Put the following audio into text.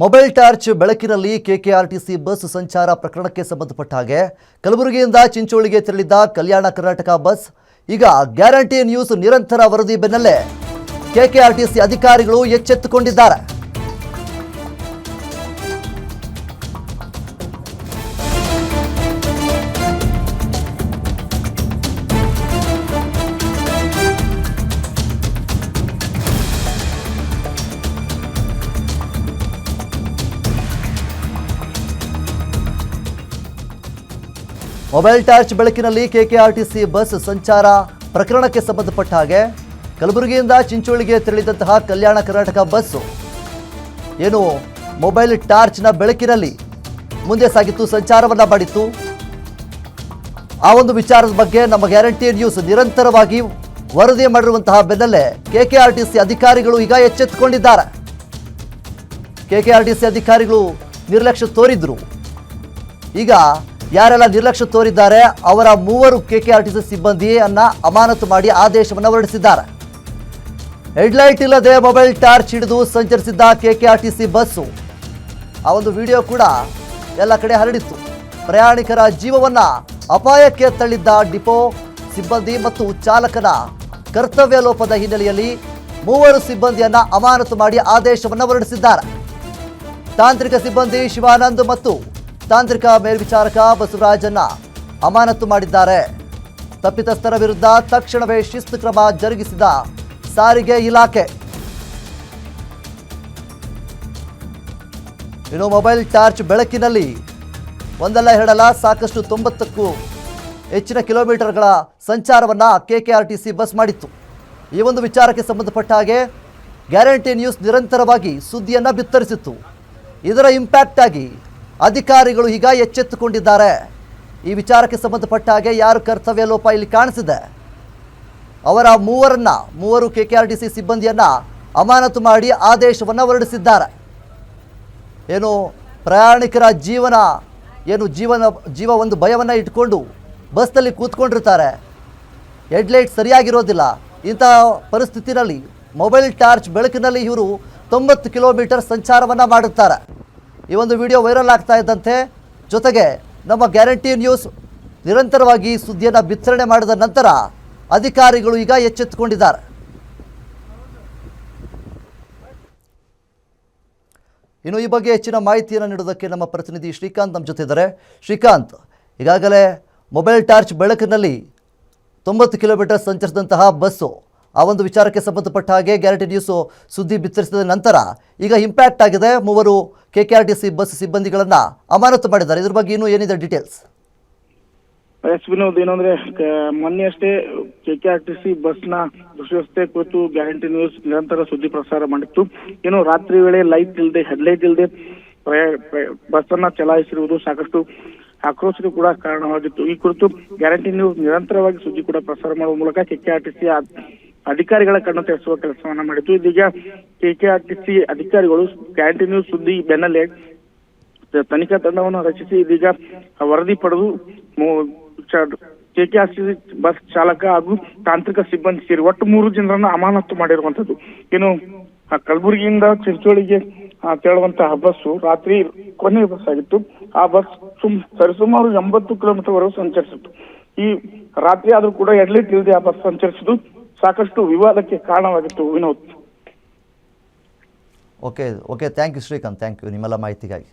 Mobile torch ಬೆಳಕಿನಲ್ಲಿ KKRTC bus ಸಂಚಾರ ಪ್ರಕರಣಕ್ಕೆ ಸಂಬಂಧಪಟ್ಟ ಹಾಗೆ ಕಲಬುರಗಿಯಿಂದ ಚಿಂಚೋಳಿಗೆ ತೆರಳಿದ್ದ ಕಲ್ಯಾಣ ಕರ್ನಾಟಕ ಬಸ್ ಈಗ ಗ್ಯಾರಂಟಿ ನ್ಯೂಸ್ ನಿರಂತರ ವರದಿ ಬೆನ್ನಲ್ಲೇ ಕೆಕೆಆರ್ಟಿಸಿ ಅಧಿಕಾರಿಗಳು ಎಚ್ಚೆತ್ತುಕೊಂಡಿದ್ದಾರೆ. ಮೊಬೈಲ್ ಟಾರ್ಚ್ ಬೆಳಕಿನಲ್ಲಿ ಕೆಕೆಆರ್ಟಿಸಿ ಬಸ್ ಸಂಚಾರ ಪ್ರಕರಣಕ್ಕೆ ಸಂಬಂಧಪಟ್ಟ ಹಾಗೆ ಕಲಬುರಗಿಯಿಂದ ಚಿಂಚೋಳಿಗೆ ತೆರಳಿದಂತಹ ಕಲ್ಯಾಣ ಕರ್ನಾಟಕ ಬಸ್ಸು ಏನು ಮೊಬೈಲ್ ಟಾರ್ಚ್ನ ಬೆಳಕಿನಲ್ಲಿ ಮುಂದೆ ಸಾಗಿತ್ತು, ಸಂಚಾರವನ್ನ ಮಾಡಿತ್ತು. ಆ ಒಂದು ವಿಚಾರದ ಬಗ್ಗೆ ನಮ್ಮ ಗ್ಯಾರಂಟಿ ನ್ಯೂಸ್ ನಿರಂತರವಾಗಿ ವರದಿ ಮಾಡಿರುವಂತಹ ಬೆನ್ನಲ್ಲೇ ಕೆಕೆಆರ್ಟಿಸಿ ಅಧಿಕಾರಿಗಳು ಈಗ ಎಚ್ಚೆತ್ತುಕೊಂಡಿದ್ದಾರೆ. ಕೆಕೆಆರ್ಟಿಸಿ ಅಧಿಕಾರಿಗಳು ನಿರ್ಲಕ್ಷ್ಯ ತೋರಿದ್ರು. ಈಗ ಯಾರೆಲ್ಲ ನಿರ್ಲಕ್ಷ್ಯ ತೋರಿದ್ದಾರೆ ಅವರ 3 ಕೆಕೆಆರ್ಟಿಸಿ ಸಿಬ್ಬಂದಿಯನ್ನ ಅಮಾನತು ಮಾಡಿ ಆದೇಶವನ್ನು ಹೊರಡಿಸಿದ್ದಾರೆ. ಹೆಡ್ಲೈಟ್ ಇಲ್ಲದೆ ಮೊಬೈಲ್ ಟಾರ್ಚ್ ಹಿಡಿದು ಸಂಚರಿಸಿದ್ದ ಕೆಕೆಆರ್ಟಿಸಿ ಬಸ್ಸು ಆ ಒಂದು ವಿಡಿಯೋ ಕೂಡ ಎಲ್ಲ ಕಡೆ ಹರಡಿತ್ತು. ಪ್ರಯಾಣಿಕರ ಜೀವವನ್ನ ಅಪಾಯಕ್ಕೆ ತಳ್ಳಿದ್ದ ಡಿಪೋ ಸಿಬ್ಬಂದಿ ಮತ್ತು ಚಾಲಕನ ಕರ್ತವ್ಯ ಲೋಪದ ಹಿನ್ನೆಲೆಯಲ್ಲಿ 3 ಸಿಬ್ಬಂದಿಯನ್ನ ಅಮಾನತು ಮಾಡಿ ಆದೇಶವನ್ನು ಹೊರಡಿಸಿದ್ದಾರೆ. ತಾಂತ್ರಿಕ ಸಿಬ್ಬಂದಿ ಶಿವಾನಂದ್ ಮತ್ತು ತಾಂತ್ರಿಕ ಮೇಲ್ವಿಚಾರಕ ಬಸವರಾಜನ್ನ ಅಮಾನತು ಮಾಡಿದ್ದಾರೆ. ತಪ್ಪಿತಸ್ಥರ ವಿರುದ್ಧ ತಕ್ಷಣವೇ ಶಿಸ್ತು ಕ್ರಮ ಜರುಗಿಸಿದ ಸಾರಿಗೆ ಇಲಾಖೆ. ಇನ್ನು ಮೊಬೈಲ್ ಟಾರ್ಚ್ ಬೆಳಕಿನಲ್ಲಿ ಒಂದಲ್ಲ ಎರಡಲ್ಲ ಸಾಕಷ್ಟು 90ಕ್ಕೂ ಹೆಚ್ಚಿನ ಕಿಲೋಮೀಟರ್ಗಳ ಸಂಚಾರವನ್ನ ಕೆಕೆಆರ್ಟಿಸಿ ಬಸ್ ಮಾಡಿತ್ತು. ಈ ಒಂದು ವಿಚಾರಕ್ಕೆ ಸಂಬಂಧಪಟ್ಟ ಹಾಗೆ ಗ್ಯಾರಂಟಿ ನ್ಯೂಸ್ ನಿರಂತರವಾಗಿ ಸುದ್ದಿಯನ್ನ ಬಿತ್ತರಿಸಿತ್ತು. ಇದರ ಇಂಪ್ಯಾಕ್ಟ್ ಆಗಿ ಅಧಿಕಾರಿಗಳು ಈಗ ಎಚ್ಚೆತ್ತುಕೊಂಡಿದ್ದಾರೆ. ಈ ವಿಚಾರಕ್ಕೆ ಸಂಬಂಧಪಟ್ಟ ಹಾಗೆ ಯಾರು ಕರ್ತವ್ಯ ಲೋಪ ಇಲ್ಲಿ ಕಾಣಿಸಿದೆ ಅವರ 3 ಕೆಕೆಆರ್ಟಿಸಿ ಸಿಬ್ಬಂದಿಯನ್ನ ಅಮಾನತು ಮಾಡಿ ಆದೇಶವನ್ನು ಹೊರಡಿಸಿದ್ದಾರೆ. ಏನು ಪ್ರಯಾಣಿಕರ ಜೀವ ಒಂದು ಭಯವನ್ನು ಇಟ್ಕೊಂಡು ಬಸ್ನಲ್ಲಿ ಕೂತ್ಕೊಂಡಿರ್ತಾರೆ. ಹೆಡ್ಲೈಟ್ ಸರಿಯಾಗಿರೋದಿಲ್ಲ. ಇಂತಹ ಪರಿಸ್ಥಿತಿನಲ್ಲಿ ಮೊಬೈಲ್ ಟಾರ್ಚ್ ಬೆಳಕಿನಲ್ಲಿ ಇವರು 90 ಕಿಲೋಮೀಟರ್ ಸಂಚಾರವನ್ನು ಮಾಡುತ್ತಾರೆ. ಈ ಒಂದು ವಿಡಿಯೋ ವೈರಲ್ ಆಗ್ತಾ ಇದ್ದಂತೆ ಜೊತೆಗೆ ನಮ್ಮ ಗ್ಯಾರಂಟಿ ನ್ಯೂಸ್ ನಿರಂತರವಾಗಿ ಸುದ್ದಿಯನ್ನು ಬಿತ್ತರಣೆ ಮಾಡಿದ ನಂತರ ಅಧಿಕಾರಿಗಳು ಈಗ ಎಚ್ಚೆತ್ತುಕೊಂಡಿದ್ದಾರೆ. ಇನ್ನು ಈ ಬಗ್ಗೆ ಹೆಚ್ಚಿನ ಮಾಹಿತಿಯನ್ನು ನೀಡೋದಕ್ಕೆ ನಮ್ಮ ಪ್ರತಿನಿಧಿ ಶ್ರೀಕಾಂತ್ ನಮ್ಮ ಜೊತೆ ಇದ್ದಾರೆ. ಶ್ರೀಕಾಂತ್, ಈಗಾಗಲೇ ಮೊಬೈಲ್ ಟಾರ್ಚ್ ಬೆಳಕಿನಲ್ಲಿ 90 ಕಿಲೋಮೀಟರ್ ಸಂಚರಿಸಿದಂತಹ ಬಸ್ಸು ಆ ಒಂದು ವಿಚಾರಕ್ಕೆ ಸಂಬಂಧಪಟ್ಟ ಹಾಗೆ ಗ್ಯಾರಂಟಿ ನ್ಯೂಸು ಸುದ್ದಿ ಬಿತ್ತರಿಸಿದ ನಂತರ ಈಗ ಇಂಪ್ಯಾಕ್ಟ್ ಆಗಿದೆ. 3 ಕೆಕೆಆರ್ಟಿಸಿ ಬಸ್ ಸಿಬ್ಬಂದಿಗಳನ್ನು ಅಮಾನತು ಮಾಡಿದ್ದಾರೆ. ಇದ್ರ ಬಗ್ಗೆ ಇನ್ನೂ ಏನಿದೆ ಡೀಟೇಲ್ಸ್? ವಿನೋದ್, ಏನಂದ್ರೆ ಮೊನ್ನೆ ಅಷ್ಟೇ ಕೆಕೆಆರ್ಟಿಸಿ ಬಸ್ನ ದುರವಸ್ಥೆ ಕುರಿತು ಗ್ಯಾರಂಟಿ ನ್ಯೂಸ್ ನಿರಂತರ ಸುದ್ದಿ ಪ್ರಸಾರ ಮಾಡಿತ್ತು. ಏನು ರಾತ್ರಿ ವೇಳೆ ಲೈಟ್ ಇಲ್ಲದೆ ಹೆಡ್ಲೈಟ್ ಇಲ್ಲದೆ ಬಸ್ ಅನ್ನ ಚಲಾಯಿಸಿರುವುದು ಸಾಕಷ್ಟು ಆಕ್ರೋಶಕ್ಕೆ ಕೂಡ ಕಾರಣವಾಗಿತ್ತು. ಈ ಕುರಿತು ಗ್ಯಾರಂಟಿ ನ್ಯೂಸ್ ನಿರಂತರವಾಗಿ ಸುದ್ದಿ ಕೂಡ ಪ್ರಸಾರ ಮಾಡುವ ಮೂಲಕ ಕೆಕೆಆರ್ಟಿಸಿ ಅಧಿಕಾರಿಗಳ ಕಣ್ಣು ತೆರೆಸುವ ಕೆಲಸವನ್ನ ಮಾಡಿತ್ತು. ಇದೀಗ ಕೆಕೆಆರ್ಟಿಸಿ ಅಧಿಕಾರಿಗಳು ಗ್ಯಾರಂಟಿ ನ್ಯೂಸ್ ಸುದ್ದಿ ಬೆನ್ನಲ್ಲೇ ತನಿಖಾ ತಂಡವನ್ನು ರಚಿಸಿ ಇದೀಗ ವರದಿ ಪಡೆದು ಕೆಕೆಆರ್ಟಿಸಿ ಬಸ್ ಚಾಲಕ ಹಾಗೂ ತಾಂತ್ರಿಕ ಸಿಬ್ಬಂದಿ ಸೇರಿ ಒಟ್ಟು 3 ಜನರನ್ನ ಅಮಾನತು ಮಾಡಿರುವಂತದ್ದು. ಏನು ಕಲಬುರಗಿಯಿಂದ ಚಿಂಚೋಳಿಗೆ ತೆರಳುವಂತಹ ಬಸ್ಸು ರಾತ್ರಿ ಕೊನೆಯ ಬಸ್ ಆಗಿತ್ತು. ಆ ಬಸ್ ಸರಿಸುಮಾರು 80 ಕಿಲೋಮೀಟರ್ ವರೆಗೂ ಸಂಚರಿಸಿತ್ತು. ಈ ರಾತ್ರಿ ಆದ್ರೂ ಕೂಡ ಹೆಡ್ಲೈಟ್ ಇಲ್ಲದೆ ಆ ಬಸ್ ಸಂಚರಿಸಿದ್ದು ಸಾಕಷ್ಟು ವಿವಾದಕ್ಕೆ ಕಾರಣವಾಗಿತ್ತು. Vinod, okay thank you Srikanth, thank you ನಿಮ್ಮೆಲ್ಲ ಮಾಹಿತಿಗಾಗಿ.